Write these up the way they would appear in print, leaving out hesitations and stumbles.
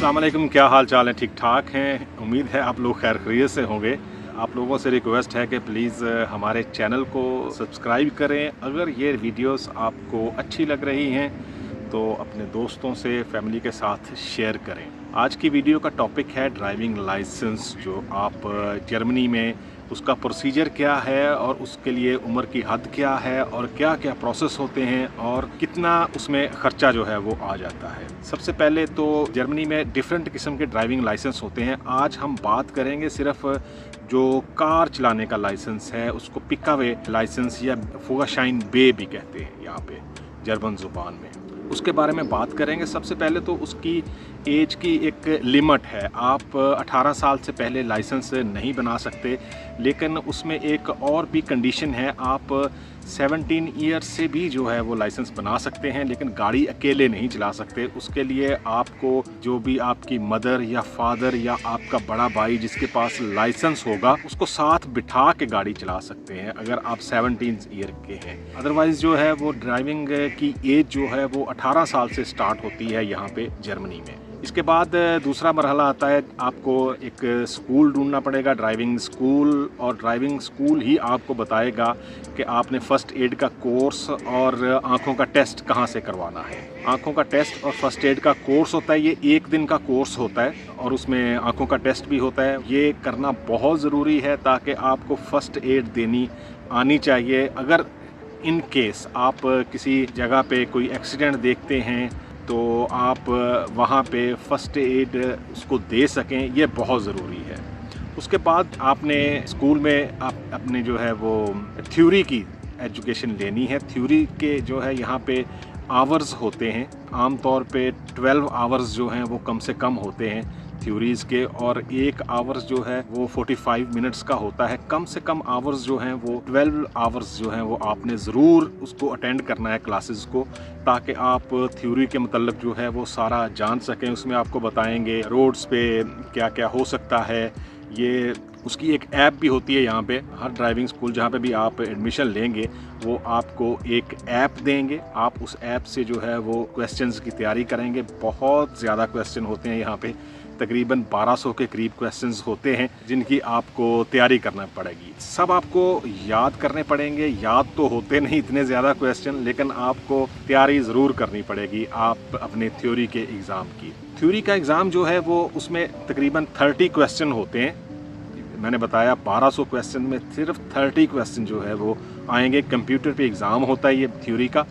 अस्सलाम वालेकुम, क्या हाल चाल है? ठीक ठाक हैं। उम्मीद है आप लोग खैर खैरियत से होंगे। आप लोगों से रिक्वेस्ट है कि प्लीज़ हमारे चैनल को सब्सक्राइब करें। अगर ये वीडियोस आपको अच्छी लग रही हैं तो अपने दोस्तों से, फैमिली के साथ शेयर करें। आज की वीडियो का टॉपिक है ड्राइविंग लाइसेंस। जो आप जर्मनी में उसका प्रोसीजर क्या है और उसके लिए उम्र की हद क्या है और क्या क्या प्रोसेस होते हैं और कितना उसमें ख़र्चा जो है वो आ जाता है। सबसे पहले तो जर्मनी में डिफरेंट किस्म के ड्राइविंग लाइसेंस होते हैं। आज हम बात करेंगे सिर्फ जो कार चलाने का लाइसेंस है, उसको पिकावे लाइसेंस या फुगाशाइन बे भी कहते हैं यहाँ पे जर्मन ज़ुबान में। उसके बारे में बात करेंगे। सबसे पहले तो उसकी एज की एक लिमिट है। आप 18 साल से पहले लाइसेंस नहीं बना सकते, लेकिन उसमें एक और भी कंडीशन है। आप 17 ईयर से भी जो है वो लाइसेंस बना सकते हैं, लेकिन गाड़ी अकेले नहीं चला सकते। उसके लिए आपको जो भी आपकी मदर या फादर या आपका बड़ा भाई जिसके पास लाइसेंस होगा उसको साथ बिठा के गाड़ी चला सकते हैं अगर आप 17 ईयर के हैं। अदरवाइज़ जो है वो ड्राइविंग की एज जो है वो 18 साल से स्टार्ट होती है यहाँ पे जर्मनी में। इसके बाद दूसरा मरहला आता है, आपको एक स्कूल ढूंढना पड़ेगा, ड्राइविंग स्कूल। और ड्राइविंग स्कूल ही आपको बताएगा कि आपने फ़र्स्ट एड का कोर्स और आँखों का टेस्ट कहाँ से करवाना है। आँखों का टेस्ट और फर्स्ट एड का कोर्स होता है, ये एक दिन का कोर्स होता है और उसमें आँखों का टेस्ट भी होता है। ये करना बहुत ज़रूरी है ताकि आपको फ़र्स्ट एड देनी आनी चाहिए। अगर इन केस आप किसी जगह पे कोई एक्सीडेंट देखते हैं तो आप वहाँ पे फ़र्स्ट एड उसको दे सकें, ये बहुत ज़रूरी है। उसके बाद आपने स्कूल में आप अपने जो है वो थ्योरी की एजुकेशन लेनी है। थ्योरी के जो है यहाँ पे आवर्स होते हैं, आम तौर पे 12 आवर्स जो हैं वो कम से कम होते हैं थ्योरीज़ के, और एक आवर्स जो है वो 45 मिनट्स का होता है। कम से कम आवर्स जो हैं वो 12 आवर्स जो हैं वो आपने ज़रूर उसको अटेंड करना है क्लासेस को, ताकि आप थ्योरी के मतलब जो है वो सारा जान सकें। उसमें आपको बताएंगे रोड्स पे क्या क्या हो सकता है। ये उसकी एक ऐप भी होती है यहाँ पे। हर ड्राइविंग स्कूल जहाँ पे भी आप एडमिशन लेंगे वो आपको एक ऐप देंगे। आप उस ऐप से जो है वो क्वेश्चंस की तैयारी करेंगे। बहुत ज़्यादा क्वेश्चन होते हैं यहाँ पे, तकरीबन 1200 के करीब क्वेश्चंस होते हैं जिनकी आपको तैयारी करना पड़ेगी। सब आपको याद करने पड़ेंगे। याद तो होते नहीं इतने ज़्यादा क्वेश्चन, लेकिन आपको तैयारी ज़रूर करनी पड़ेगी आप अपने थ्योरी के एग्ज़ाम की। थ्योरी का एग्ज़ाम जो है वो उसमें तकरीबन 30 क्वेश्चन होते हैं। मैंने बताया 1200 क्वेश्चन में सिर्फ 30 क्वेश्चन जो है वो आएंगे। कंप्यूटर पे एग्ज़ाम होता है ये थ्योरी का,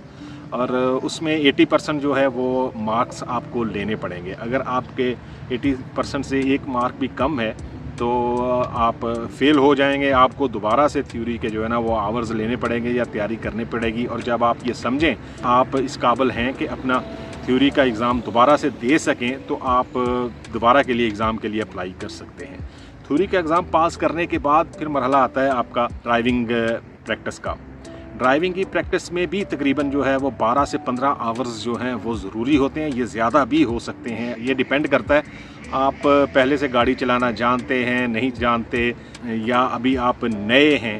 और उसमें 80% जो है वो मार्क्स आपको लेने पड़ेंगे। अगर आपके 80% से एक मार्क भी कम है तो आप फेल हो जाएंगे। आपको दोबारा से थ्योरी के जो है ना वो आवर्स लेने पड़ेंगे या तैयारी करनी पड़ेगी। और जब आप ये समझें आप इस काबिल हैं कि अपना थ्योरी का एग्ज़ाम दोबारा से दे सकें, तो आप दोबारा के लिए एग्ज़ाम के लिए अप्लाई कर सकते हैं। थ्योरी का एग्ज़ाम पास करने के बाद फिर मरहला आता है आपका ड्राइविंग प्रैक्टिस का। ड्राइविंग की प्रैक्टिस में भी तकरीबन जो है वो 12 से 15 आवर्स जो हैं वो ज़रूरी होते हैं। ये ज़्यादा भी हो सकते हैं, ये डिपेंड करता है आप पहले से गाड़ी चलाना जानते हैं, नहीं जानते, या अभी आप नए हैं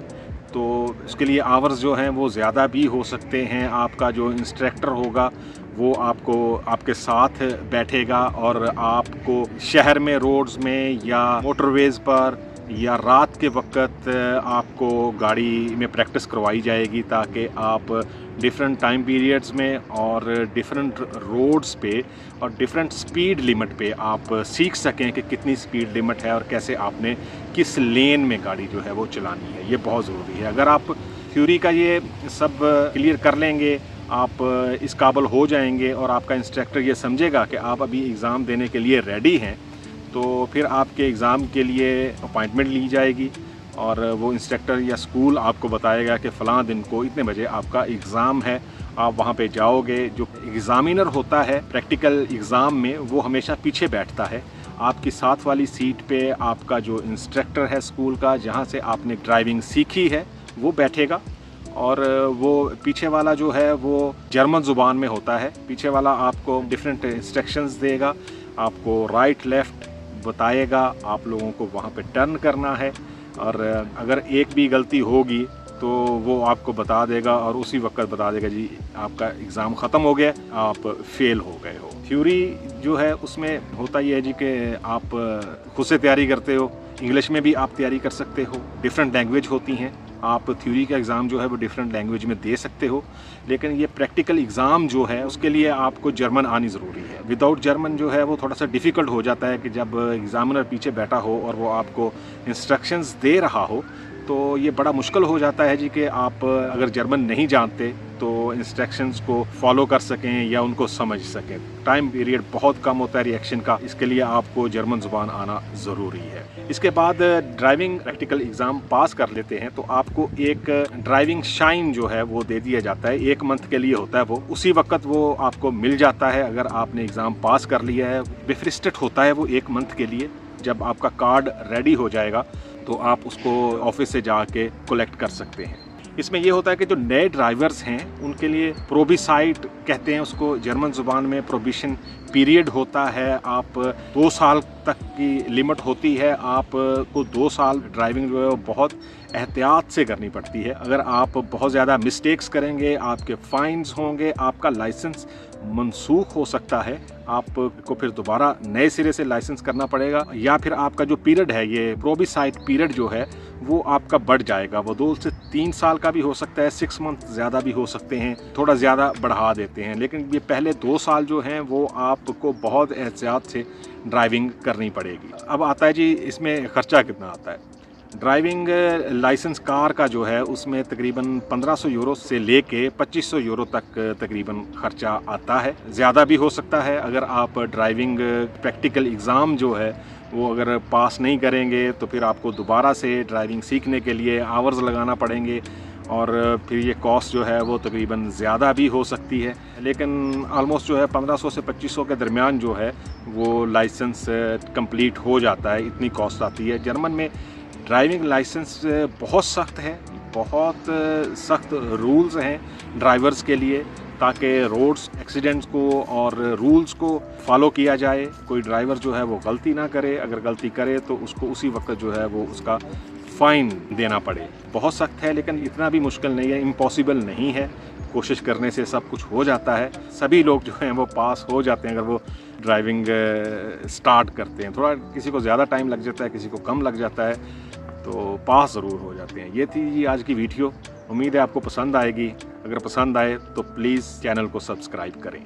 तो उसके लिए आवर्स जो हैं वो ज़्यादा भी हो सकते हैं। आपका जो इंस्ट्रक्टर होगा वो आपको आपके साथ बैठेगा और आपको शहर में रोड्स में या मोटरवेज़ पर या रात के वक्त आपको गाड़ी में प्रैक्टिस करवाई जाएगी, ताकि आप डिफरेंट टाइम पीरियड्स में और डिफरेंट रोड्स पे और डिफरेंट स्पीड लिमिट पे आप सीख सकें कि कितनी स्पीड लिमिट है और कैसे आपने किस लेन में गाड़ी जो है वो चलानी है। ये बहुत ज़रूरी है। अगर आप थ्योरी का ये सब क्लियर कर लेंगे, आप इस काबिल हो जाएंगे और आपका इंस्ट्रक्टर ये समझेगा कि आप अभी एग्ज़ाम देने के लिए रेडी हैं, तो फिर आपके एग्ज़ाम के लिए अपॉइंटमेंट ली जाएगी और वो इंस्ट्रक्टर या स्कूल आपको बताएगा कि फ़लाँ दिन को इतने बजे आपका एग्ज़ाम है। आप वहाँ पे जाओगे। जो एग्ज़ामिनर होता है प्रैक्टिकल एग्ज़ाम में वो हमेशा पीछे बैठता है। आपकी साथ वाली सीट पे आपका जो इंस्ट्रक्टर है स्कूल का, जहाँ से आपने ड्राइविंग सीखी है, वो बैठेगा। और वो पीछे वाला जो है वो जर्मन ज़ुबान में होता है। पीछे वाला आपको डिफरेंट इंस्ट्रक्शंस देगा, आपको राइट लेफ़्ट बताएगा, आप लोगों को वहाँ पे टर्न करना है। और अगर एक भी गलती होगी तो वो आपको बता देगा और उसी वक्त बता देगा जी आपका एग्ज़ाम ख़त्म हो गया, आप फेल हो गए हो। थ्योरी जो है उसमें होता ये है जी कि आप खुद से तैयारी करते हो, इंग्लिश में भी आप तैयारी कर सकते हो, डिफरेंट लैंग्वेज होती हैं, आप थ्योरी का एग्ज़ाम जो है वो डिफरेंट लैंग्वेज में दे सकते हो। लेकिन ये प्रैक्टिकल एग्ज़ाम जो है उसके लिए आपको जर्मन आनी ज़रूरी है। विदाउट जर्मन जो है वो थोड़ा सा डिफ़िकल्ट हो जाता है कि जब एग्ज़ामिनर पीछे बैठा हो और वो आपको इंस्ट्रक्शंस दे रहा हो तो ये बड़ा मुश्किल हो जाता है जी कि आप अगर जर्मन नहीं जानते तो इंस्ट्रक्शंस को फॉलो कर सकें या उनको समझ सकें। टाइम पीरियड बहुत कम होता है रिएक्शन का, इसके लिए आपको जर्मन ज़ुबान आना ज़रूरी है। इसके बाद ड्राइविंग प्रैक्टिकल एग्ज़ाम पास कर लेते हैं तो आपको एक ड्राइविंग शाइन जो है वो दे दिया जाता है, 1 मंथ के लिए होता है वो, उसी वक्त वो आपको मिल जाता है अगर आपने एग्ज़ाम पास कर लिया है। बेफ्रिस्टेड होता है वो 1 मंथ के लिए। जब आपका कार्ड रेडी हो जाएगा तो आप उसको ऑफिस से जाके कलेक्ट कर सकते हैं। इसमें ये होता है कि जो नए ड्राइवर्स हैं उनके लिए प्रोबिसाइट कहते हैं उसको, जर्मन ज़ुबान में प्रोबिशन पीरियड होता है। आप 2 साल तक की लिमिट होती है, आपको 2 साल ड्राइविंग जो है वो बहुत एहतियात से करनी पड़ती है। अगर आप बहुत ज़्यादा मिस्टेक्स करेंगे आपके फ़ाइन्स होंगे, आपका लाइसेंस मनसूख हो सकता है, आपको फिर दोबारा नए सिरे से लाइसेंस करना पड़ेगा, या फिर आपका जो पीरियड है ये प्रोबिसाइट पीरियड जो है वो आपका बढ़ जाएगा। वो 2 से 3 साल का भी हो सकता है, 6 मंथ ज़्यादा भी हो सकते हैं, थोड़ा ज़्यादा बढ़ा देते हैं। लेकिन ये पहले 2 साल जो हैं वो आपको बहुत एहतियात से ड्राइविंग करनी पड़ेगी। अब आता है जी इसमें ख़र्चा कितना आता है। ड्राइविंग लाइसेंस कार का जो है उसमें तकरीबन 1500 यूरो से लेके 2500 यूरो तक तकरीबन ख़र्चा आता है। ज़्यादा भी हो सकता है अगर आप ड्राइविंग प्रैक्टिकल एग्ज़ाम जो है वो अगर पास नहीं करेंगे तो फिर आपको दोबारा से ड्राइविंग सीखने के लिए आवर्स लगाना पड़ेंगे और फिर ये कॉस्ट जो है वो तकरीबन ज़्यादा भी हो सकती है। लेकिन ऑलमोस्ट जो है 1500 से 2500 के दरमियान जो है वो लाइसेंस कंप्लीट हो जाता है, इतनी कॉस्ट आती है। जर्मन में ड्राइविंग लाइसेंस बहुत सख्त है, बहुत सख्त रूल्स हैं ड्राइवर्स के लिए ताकि रोड्स एक्सीडेंट्स को और रूल्स को फॉलो किया जाए। कोई ड्राइवर जो है वो गलती ना करे, अगर गलती करे तो उसको उसी वक्त जो है वो उसका फ़ाइन देना पड़े। बहुत सख्त है लेकिन इतना भी मुश्किल नहीं है, इम्पॉसिबल नहीं है, कोशिश करने से सब कुछ हो जाता है। सभी लोग जो हैं वो पास हो जाते हैं अगर वो ड्राइविंग स्टार्ट करते हैं। थोड़ा किसी को ज़्यादा टाइम लग जाता है, किसी को कम लग जाता है, तो पास ज़रूर हो जाते हैं। ये थी जी आज की वीडियो, उम्मीद है आपको पसंद आएगी। अगर पसंद आए तो प्लीज़ चैनल को सब्सक्राइब करें।